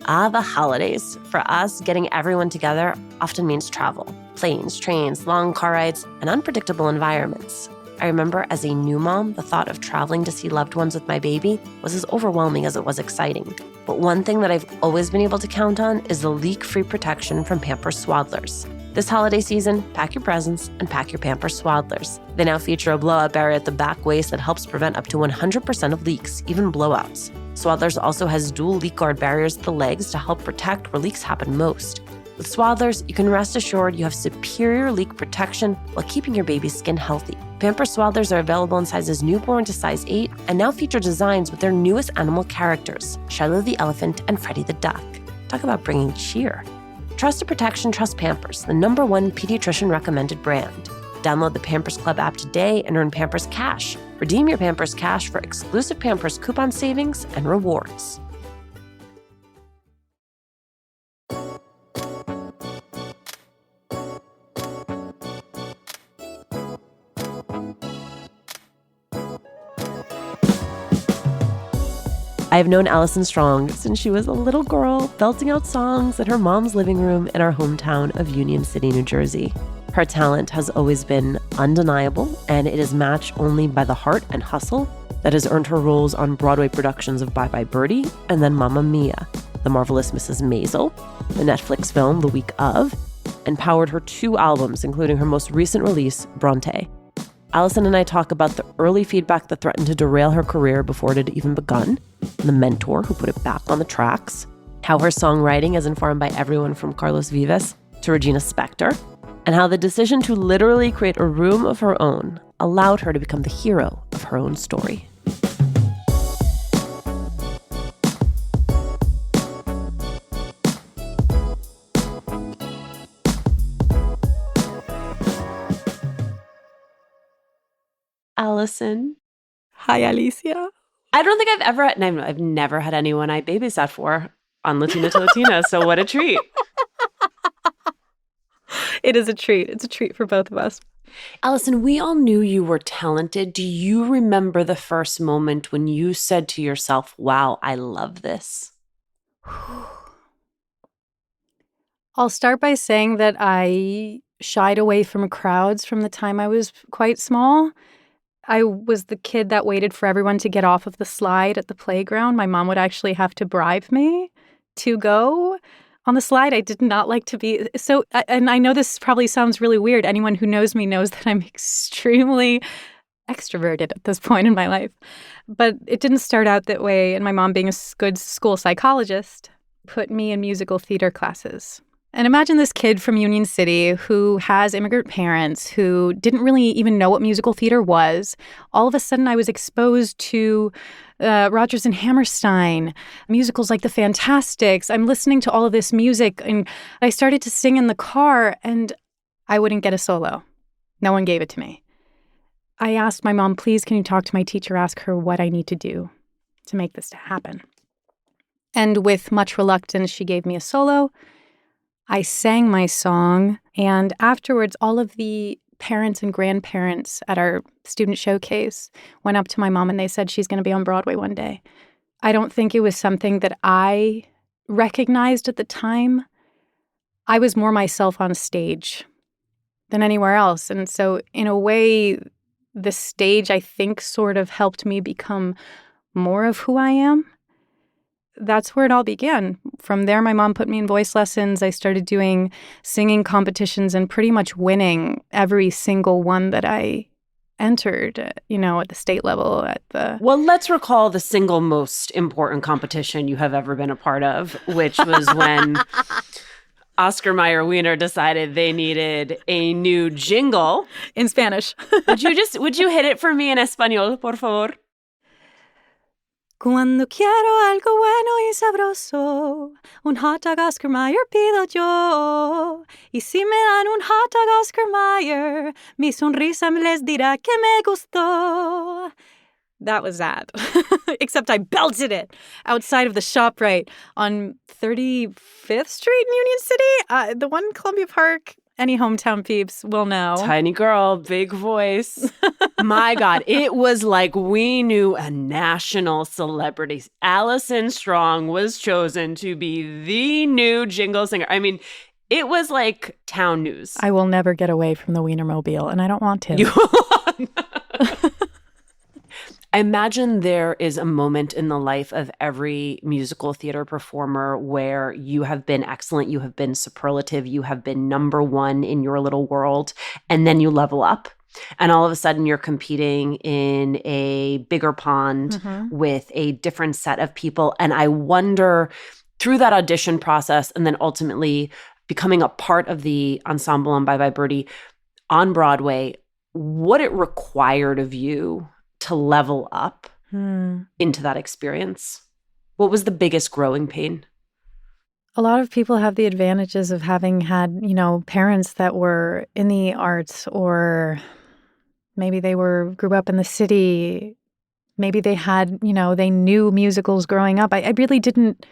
The holidays. For us, getting everyone together often means travel. Planes, trains, long car rides, and unpredictable environments. I remember as a new mom, the thought of traveling to see loved ones with my baby was as overwhelming as it was exciting. But one thing that I've always been able to count on is the leak-free protection from Pampers Swaddlers. This holiday season, pack your presents and pack your Pampers Swaddlers. They now feature a blowout barrier at the back waist that helps prevent up to 100% of leaks, even blowouts. Swaddlers also has dual leak guard barriers at the legs to help protect where leaks happen most. With Swaddlers, you can rest assured you have superior leak protection while keeping your baby's skin healthy. Pampers Swaddlers are available in sizes newborn to size 8 and now feature designs with their newest animal characters, Shiloh the elephant and Freddie the duck. Talk about bringing cheer. Trusted protection, trust Pampers, the #1 pediatrician recommended brand. Download the Pampers Club app today and earn Pampers Cash. Redeem your Pampers Cash for exclusive Pampers coupon savings and rewards. I've known Allison Strong since she was a little girl, belting out songs in her mom's living room in our hometown of Union City, New Jersey. Her talent has always been undeniable, and it is matched only by the heart and hustle that has earned her roles on Broadway productions of Bye Bye Birdie and then Mamma Mia, The Marvelous Mrs. Maisel, the Netflix film The Week Of, and powered her 2 albums, including her most recent release, Bronte. Allison and I talk about the early feedback that threatened to derail her career before it had even begun, the mentor who put it back on the tracks, how her songwriting is informed by everyone from Carlos Vives to Regina Spektor, and how the decision to literally create a room of her own allowed her to become the hero of her own story. Allison. Hi, Alicia. I don't think I've never had anyone I babysat for on Latina to Latina, so what a treat. It is a treat. It's a treat for both of us. Allison, we all knew you were talented. Do you remember the first moment when you said to yourself, wow, I love this? I'll start by saying that I shied away from crowds from the time I was quite small. I was the kid that waited for everyone to get off of the slide at the playground. My mom would actually have to bribe me to go on the slide. I did not like to be so, and I know this probably sounds really weird. Anyone who knows me knows that I'm extremely extroverted at this point in my life. But it didn't start out that way, and my mom, being a good school psychologist, put me in musical theater classes. And imagine this kid from Union City who has immigrant parents who didn't really even know what musical theater was. All of a sudden, I was exposed to Rodgers and Hammerstein, musicals like The Fantastics. I'm listening to all of this music, and I started to sing in the car, and I wouldn't get a solo. No one gave it to me. I asked my mom, please, can you talk to my teacher, ask her what I need to do to make this happen? And with much reluctance, she gave me a solo. I sang my song, and afterwards, all of the parents and grandparents at our student showcase went up to my mom and they said she's going to be on Broadway one day. I don't think it was something that I recognized at the time. I was more myself on stage than anywhere else. And so in a way, the stage, I think, sort of helped me become more of who I am. That's where it all began. From there, my mom put me in voice lessons. I started doing singing competitions and pretty much winning every single one that I entered, at the state level. Well, let's recall the single most important competition you have ever been a part of, which was when Oscar Mayer Wiener decided they needed a new jingle. In Spanish. Would you hit it for me in Español, por favor? Cuando quiero algo bueno y sabroso, un hot dog Oscar Mayer pido yo. Y si me dan un hot dog Oscar Mayer, mi sonrisa les dirá que me gustó. That was that. Except I belted it outside of the ShopRite on 35th Street in Union City. The one in Columbia Park, Any hometown peeps will know. Tiny girl, big voice. My God, it was like we knew a national celebrity. Allison Strong was chosen to be the new jingle singer. I mean, it was like town news. I will never get away from the Wienermobile, and I don't want to. I imagine there is a moment in the life of every musical theater performer where you have been excellent, you have been superlative, you have been number one in your little world, and then you level up. And all of a sudden you're competing in a bigger pond with a different set of people. And I wonder, through that audition process and then ultimately becoming a part of the ensemble on Bye Bye Birdie on Broadway, what it required of you to level up into that experience. What was the biggest growing pain? A lot of people have the advantages of having had, parents that were in the arts, or maybe they grew up in the city. Maybe they had, they knew musicals growing up. I really didn't.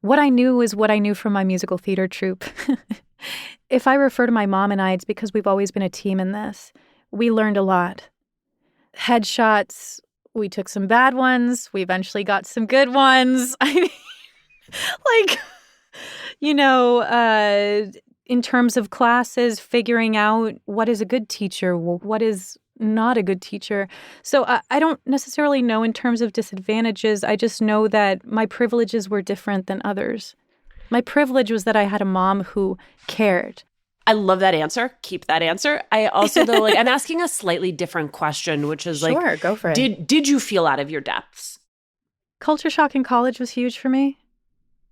What I knew was what I knew from my musical theater troupe. If I refer to my mom and I, it's because we've always been a team in this. We learned a lot. Headshots, we took some bad ones. We eventually got some good ones. I mean, in terms of classes, figuring out what is a good teacher, what is not a good teacher. So I don't necessarily know in terms of disadvantages. I just know that my privileges were different than others. My privilege was that I had a mom who cared. I love that answer. Keep that answer. I also, though, I'm asking a slightly different question, which is Sure, go for it. Did you feel out of your depths? Culture shock in college was huge for me.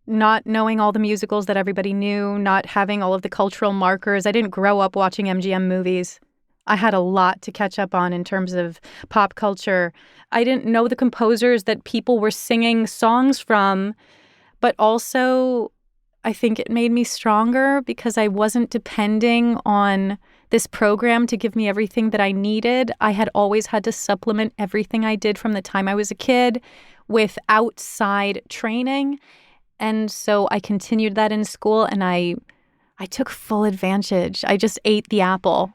Not knowing all the musicals that everybody knew, not having all of the cultural markers. I didn't grow up watching MGM movies. I had a lot to catch up on in terms of pop culture. I didn't know the composers that people were singing songs from, but also I think it made me stronger because I wasn't depending on this program to give me everything that I needed. I had always had to supplement everything I did from the time I was a kid with outside training. And so I continued that in school, and I took full advantage. I just ate the apple.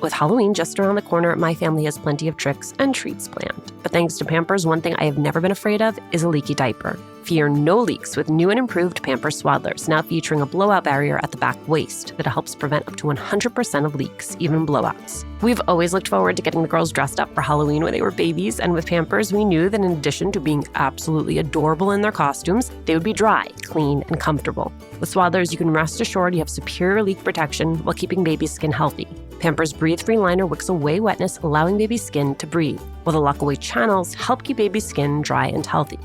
With Halloween just around the corner, my family has plenty of tricks and treats planned. But thanks to Pampers, one thing I have never been afraid of is a leaky diaper. Fear no leaks with new and improved Pampers Swaddlers, now featuring a blowout barrier at the back waist that helps prevent up to 100% of leaks, even blowouts. We've always looked forward to getting the girls dressed up for Halloween when they were babies, and with Pampers, we knew that in addition to being absolutely adorable in their costumes, they would be dry, clean, and comfortable. With Swaddlers, you can rest assured you have superior leak protection while keeping baby's skin healthy. Pampers Breathe-Free Liner wicks away wetness, allowing baby's skin to breathe, while the lock-away channels help keep baby's skin dry and healthy.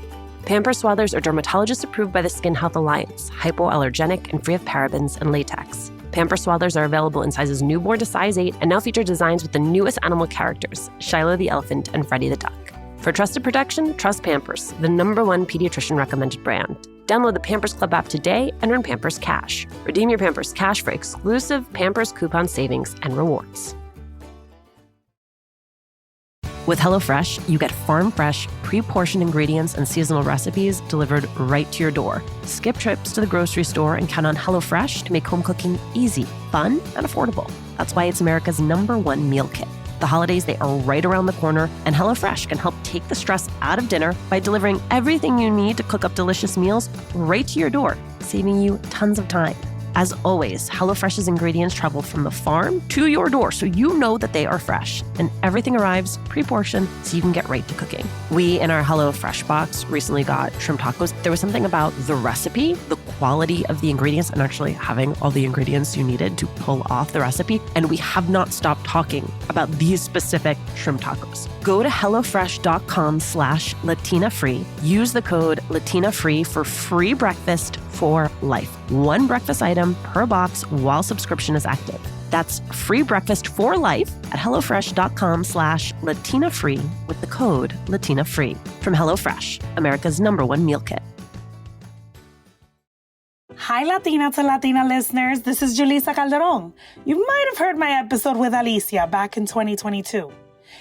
Pampers Swaddlers are dermatologist approved by the Skin Health Alliance, hypoallergenic and free of parabens and latex. Pampers Swaddlers are available in sizes newborn to size 8 and now feature designs with the newest animal characters, Shiloh the elephant and Freddie the duck. For trusted protection, trust Pampers, the #1 pediatrician recommended brand. Download the Pampers Club app today and earn Pampers Cash. Redeem your Pampers Cash for exclusive Pampers coupon savings and rewards. With HelloFresh, you get farm-fresh, pre-portioned ingredients and seasonal recipes delivered right to your door. Skip trips to the grocery store and count on HelloFresh to make home cooking easy, fun, and affordable. That's why it's America's #1 meal kit. The holidays, they are right around the corner, and HelloFresh can help take the stress out of dinner by delivering everything you need to cook up delicious meals right to your door, saving you tons of time. As always, HelloFresh's ingredients travel from the farm to your door, so you know that they are fresh. And everything arrives pre-portioned so you can get right to cooking. We, in our HelloFresh box, recently got shrimp tacos. There was something about the recipe, the quality of the ingredients, and actually having all the ingredients you needed to pull off the recipe. And we have not stopped talking about these specific shrimp tacos. Go to HelloFresh.com/LatinaFree. Use the code LatinaFree for free breakfast for life. One breakfast item per box while subscription is active. That's free breakfast for life at HelloFresh.com/LatinaFree with the code LatinaFree. From HelloFresh, America's #1 meal kit. Hi, Latina to Latina listeners. This is Julissa Calderon. You might have heard my episode with Alicia back in 2022.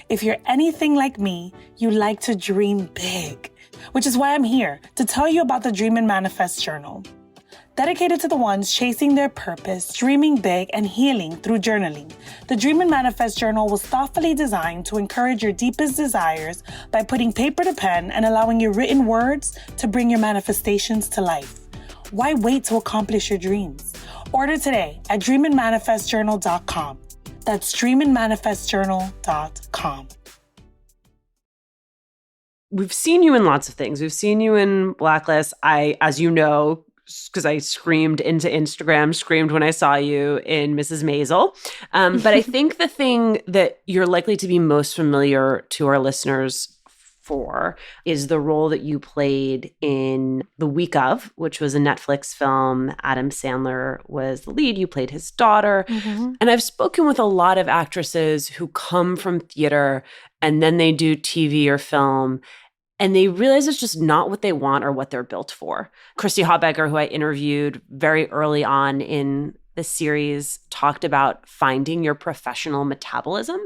If you're anything like me, you like to dream big, which is why I'm here to tell you about the Dream and Manifest Journal. dedicated to the ones chasing their purpose, dreaming big, and healing through journaling. The Dream and Manifest Journal was thoughtfully designed to encourage your deepest desires by putting paper to pen and allowing your written words to bring your manifestations to life. Why wait to accomplish your dreams? Order today at dreamandmanifestjournal.com. That's dreamandmanifestjournal.com. We've seen you in lots of things. We've seen you in Blacklist. As you know, because I screamed into Instagram, screamed when I saw you in Mrs. Maisel. But I think the thing that you're likely to be most familiar to our listeners for is the role that you played in The Week Of, which was a Netflix film. Adam Sandler was the lead. You played his daughter. Mm-hmm. And I've spoken with a lot of actresses who come from theater and then they do TV or film, and they realize it's just not what they want or what they're built for. Christy Hawbecker, who I interviewed very early on in the series, talked about finding your professional metabolism,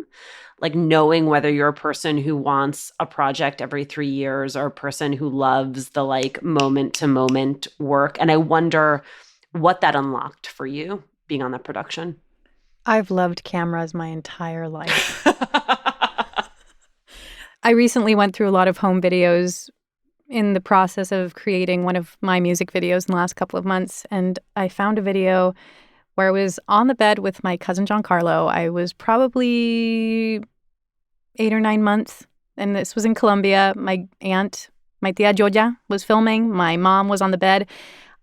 like knowing whether you're a person who wants a project every 3 years or a person who loves the like moment-to-moment work. And I wonder what that unlocked for you being on that production. I've loved cameras my entire life. I recently went through a lot of home videos in the process of creating one of my music videos in the last couple of months. And I found a video where I was on the bed with my cousin Giancarlo. I was probably 8 or 9 months. And this was in Colombia. My aunt, my tia Joya, was filming. My mom was on the bed.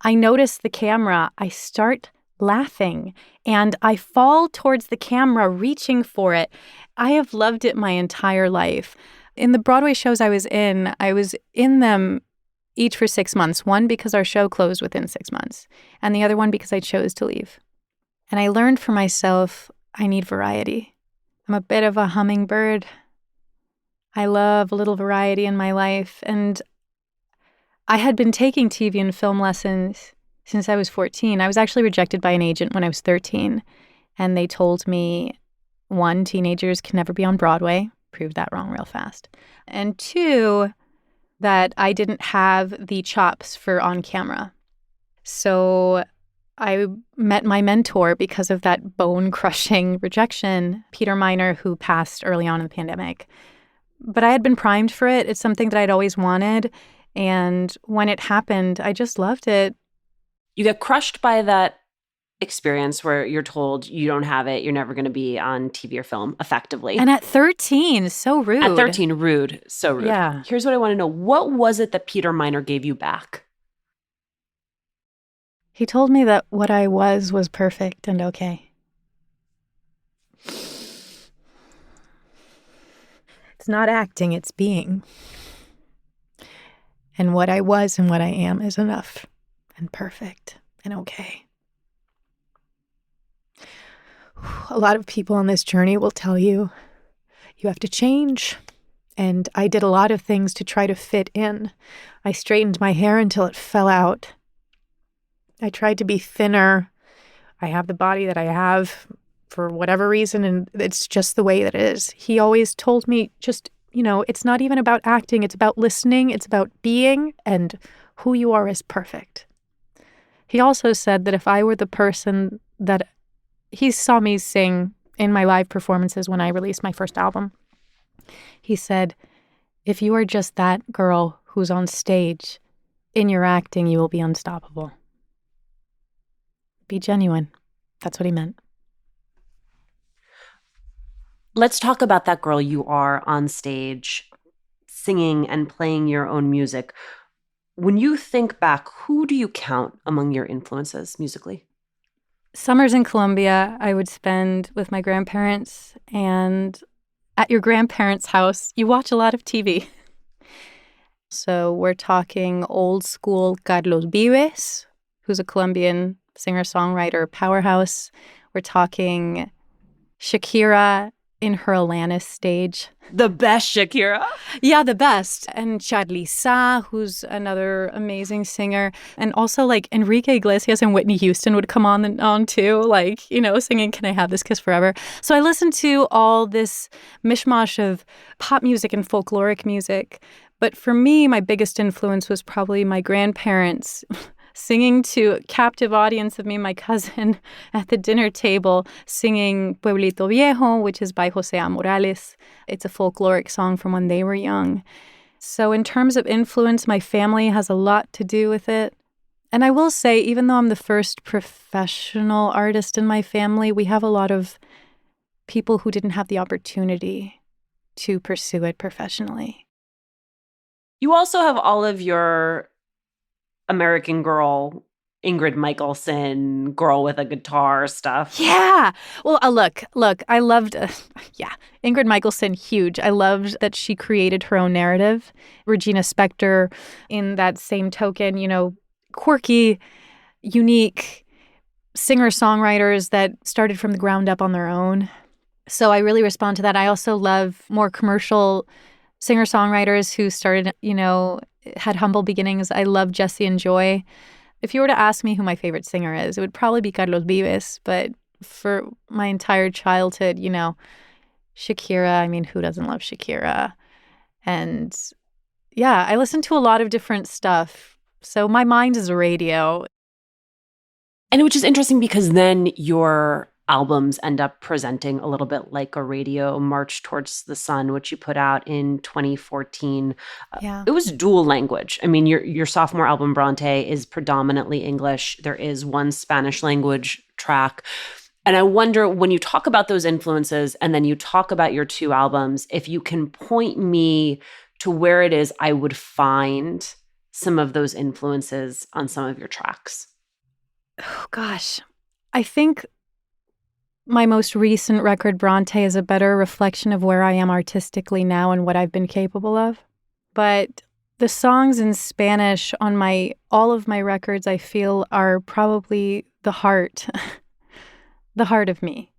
I noticed the camera. I start laughing and I fall towards the camera, reaching for it. I have loved it my entire life. In the Broadway shows I was in them each for 6 months. One because our show closed within 6 months, and the other one because I chose to leave. And I learned for myself, I need variety. I'm a bit of a hummingbird. I love a little variety in my life. And I had been taking TV and film lessons since I was 14. I was actually rejected by an agent when I was 13. And they told me, 1, teenagers can never be on Broadway. Proved that wrong real fast. And 2, that I didn't have the chops for on camera. So I met my mentor because of that bone-crushing rejection, Peter Miner, who passed early on in the pandemic. But I had been primed for it. It's something that I'd always wanted. And when it happened, I just loved it. You get crushed by that experience where you're told you don't have it, you're never going to be on TV or film effectively. And at 13, so rude. At 13, rude. So rude. Yeah. Here's what I want to know. What was it that Peter Miner gave you back? He told me that what I was perfect and okay. It's not acting, it's being. And what I was and what I am is enough and perfect and okay. A lot of people on this journey will tell you, you have to change. And I did a lot of things to try to fit in. I straightened my hair until it fell out. I tried to be thinner. I have the body that I have for whatever reason, and it's just the way that it is. He always told me, just, it's not even about acting. It's about listening. It's about being, and who you are is perfect. He also said that if I were the person that he saw me sing in my live performances when I released my first album. He said, if you are just that girl who's on stage, in your acting, you will be unstoppable. Be genuine. That's what he meant. Let's talk about that girl you are on stage, singing and playing your own music. When you think back, who do you count among your influences musically? Summers in Colombia, I would spend with my grandparents, and at your grandparents' house, you watch a lot of TV. So we're talking old school Carlos Vives, who's a Colombian singer-songwriter powerhouse. We're talking Shakira in her Alanis stage. The best Shakira? Yeah, the best. And Charliza, who's another amazing singer. And also, like, Enrique Iglesias and Whitney Houston would come on too, like, singing Can I Have This Kiss Forever? So I listened to all this mishmash of pop music and folkloric music. But for me, my biggest influence was probably my grandparents. singing to a captive audience of me and my cousin at the dinner table, singing Pueblito Viejo, which is by Jose A. Morales. It's a folkloric song from when they were young. So in terms of influence, my family has a lot to do with it. And I will say, even though I'm the first professional artist in my family, we have a lot of people who didn't have the opportunity to pursue it professionally. You also have all of your American Girl, Ingrid Michaelson, girl with a guitar stuff. Yeah. Well, look, I loved, Ingrid Michaelson, huge. I loved that she created her own narrative. Regina Spektor, in that same token, quirky, unique singer-songwriters that started from the ground up on their own. So I really respond to that. I also love more commercial singer-songwriters who started, had humble beginnings. I love Jesse and Joy. If you were to ask me who my favorite singer is, it would probably be Carlos Vives. But for my entire childhood, Shakira, who doesn't love Shakira? And yeah, I listen to a lot of different stuff. So my mind is a radio. And which is interesting because then your albums end up presenting a little bit like a radio. March Towards the Sun, which you put out in 2014. Yeah. It was dual language. Your sophomore album, Bronte, is predominantly English. There is one Spanish language track. And I wonder, when you talk about those influences and then you talk about your two albums, if you can point me to where it is I would find some of those influences on some of your tracks. Oh, gosh. I think my most recent record, Bronte, is a better reflection of where I am artistically now and what I've been capable of. But the songs in Spanish on all of my records, I feel, are probably the heart, the heart of me.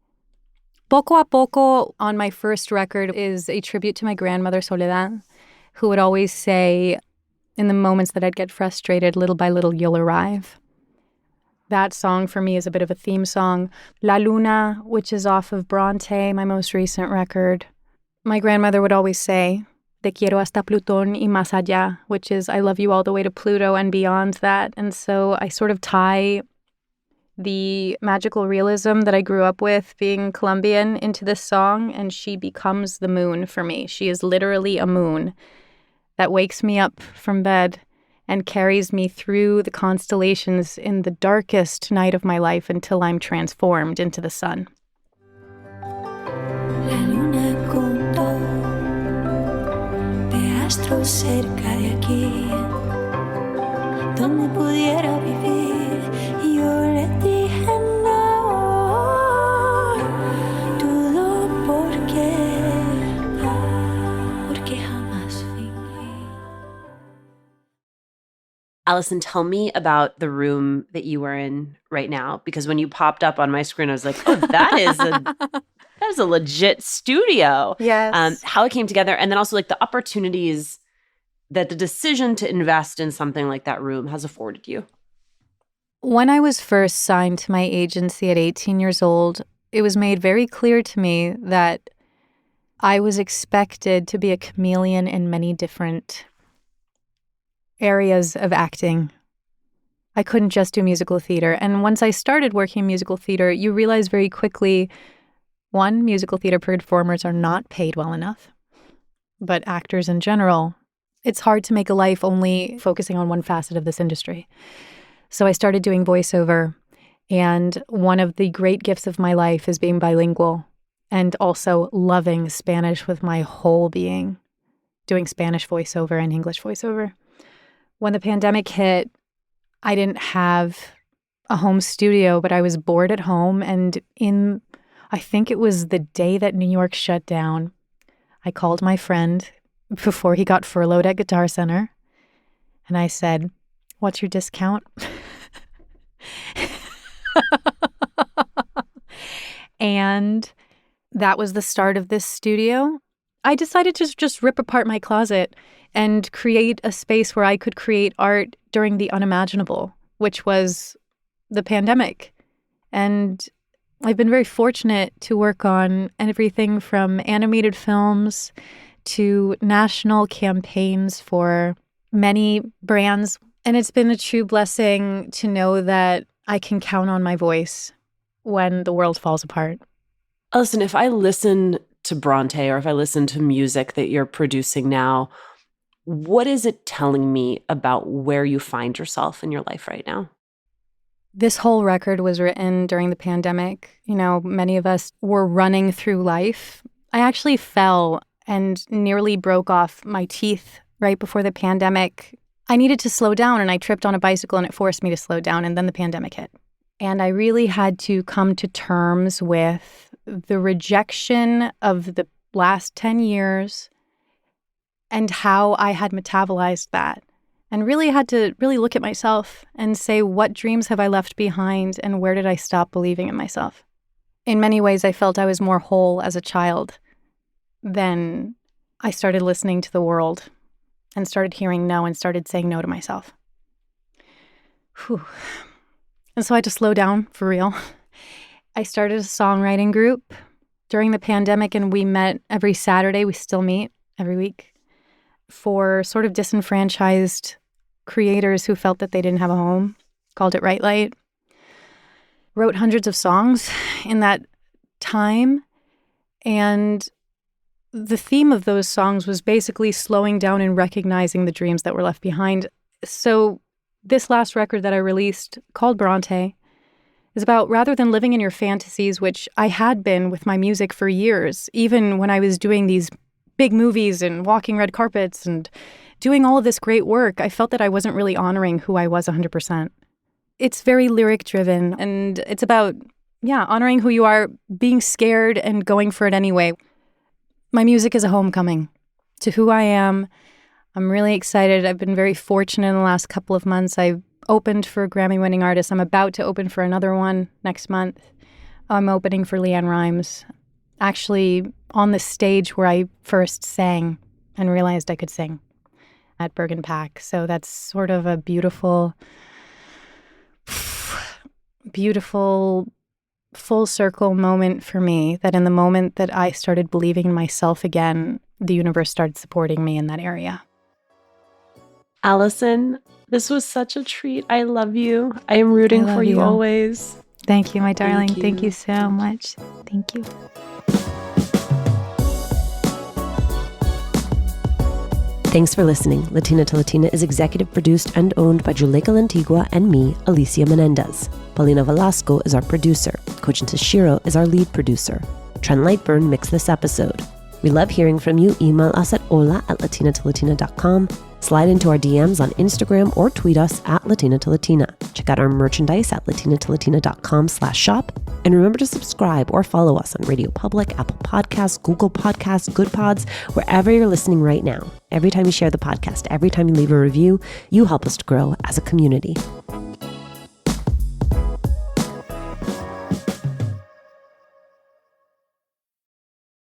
Poco a Poco on my first record is a tribute to my grandmother, Soledad, who would always say, in the moments that I'd get frustrated, little by little, you'll arrive. That song for me is a bit of a theme song. La Luna, which is off of Bronte, my most recent record. My grandmother would always say, Te quiero hasta Plutón y más allá, which is I love you all the way to Pluto and beyond that. And so I sort of tie the magical realism that I grew up with being Colombian into this song, and she becomes the moon for me. She is literally a moon that wakes me up from bed and carries me through the constellations in the darkest night of my life until I'm transformed into the sun. La luna contó de astros cerca de aquí, donde pudiera vivir, y yo le dije no, dudo porque jamás fingí. Allison, tell me about the room that you are in right now, because when you popped up on my screen, I was like, oh, that is a legit studio. Yes. How it came together, and then also like the opportunities that the decision to invest in something like that room has afforded you. When I was first signed to my agency at 18 years old, it was made very clear to me that I was expected to be a chameleon in many different areas of acting. I couldn't just do musical theater. And once I started working in musical theater, you realize very quickly, one, musical theater performers are not paid well enough. But actors in general, it's hard to make a life only focusing on one facet of this industry. So I started doing voiceover. And one of the great gifts of my life is being bilingual and also loving Spanish with my whole being, doing Spanish voiceover and English voiceover. When the pandemic hit, I didn't have a home studio, but I was bored at home. And I think it was the day that New York shut down, I called my friend before he got furloughed at Guitar Center. And I said, "What's your discount?" And that was the start of this studio. I decided to just rip apart my closet and create a space where I could create art during the unimaginable, which was the pandemic. And I've been very fortunate to work on everything from animated films to national campaigns for many brands And it's been a true blessing to know that I can count on my voice when the world falls apart. Allison, if I listen to Bronte or if I listen to music that you're producing now, what is it telling me about where you find yourself in your life right now? This whole record was written during the pandemic. You know, many of us were running through life. I actually fell and nearly broke off my teeth right before the pandemic. I needed to slow down, and I tripped on a bicycle, and it forced me to slow down, and then the pandemic hit. And I really had to come to terms with the rejection of the last 10 years and how I had metabolized that. And really had to look at myself and say, what dreams have I left behind and where did I stop believing in myself? In many ways, I felt I was more whole as a child. Then I started listening to the world and started hearing no and started saying no to myself. Whew. And so I had to slow down for real. I started a songwriting group during the pandemic, and we met every Saturday. We still meet every week for sort of disenfranchised creators who felt that they didn't have a home. Called it Right Light. Wrote hundreds of songs in that time. And the theme of those songs was basically slowing down and recognizing the dreams that were left behind. So this last record that I released, called Bronte, is about, rather than living in your fantasies, which I had been with my music for years, even when I was doing these big movies and walking red carpets and doing all of this great work, I felt that I wasn't really honoring who I was 100%. It's very lyric driven, and it's about, honoring who you are, being scared and going for it anyway. My music is a homecoming to who I am. I'm really excited. I've been very fortunate in the last couple of months. I've opened for Grammy-winning artists. I'm about to open for another one next month. I'm opening for LeAnn Rimes, actually on the stage where I first sang and realized I could sing, at Bergen Pack. So that's sort of a beautiful full circle moment for me, that in the moment that I started believing in myself again, the universe started supporting me in that area. Allison, this was such a treat. I love you. I am rooting for you always. Thank you, my darling. Thank you. Thank you so much. Thank you. Thanks for listening. Latina to Latina is executive produced and owned by Juleka Lantigua and me, Alicia Menendez. Paulina Velasco is our producer. Kojin Tashiro is our lead producer. Trent Lightburn mixed this episode. We love hearing from you. Email us at hola@latinatolatina.com. Slide into our DMs on Instagram or tweet us at Latina to Latina. Check out our merchandise at latinatolatina.com/shop. And remember to subscribe or follow us on Radio Public, Apple Podcasts, Google Podcasts, Good Pods, wherever you're listening right now. Every time you share the podcast, every time you leave a review, you help us to grow as a community.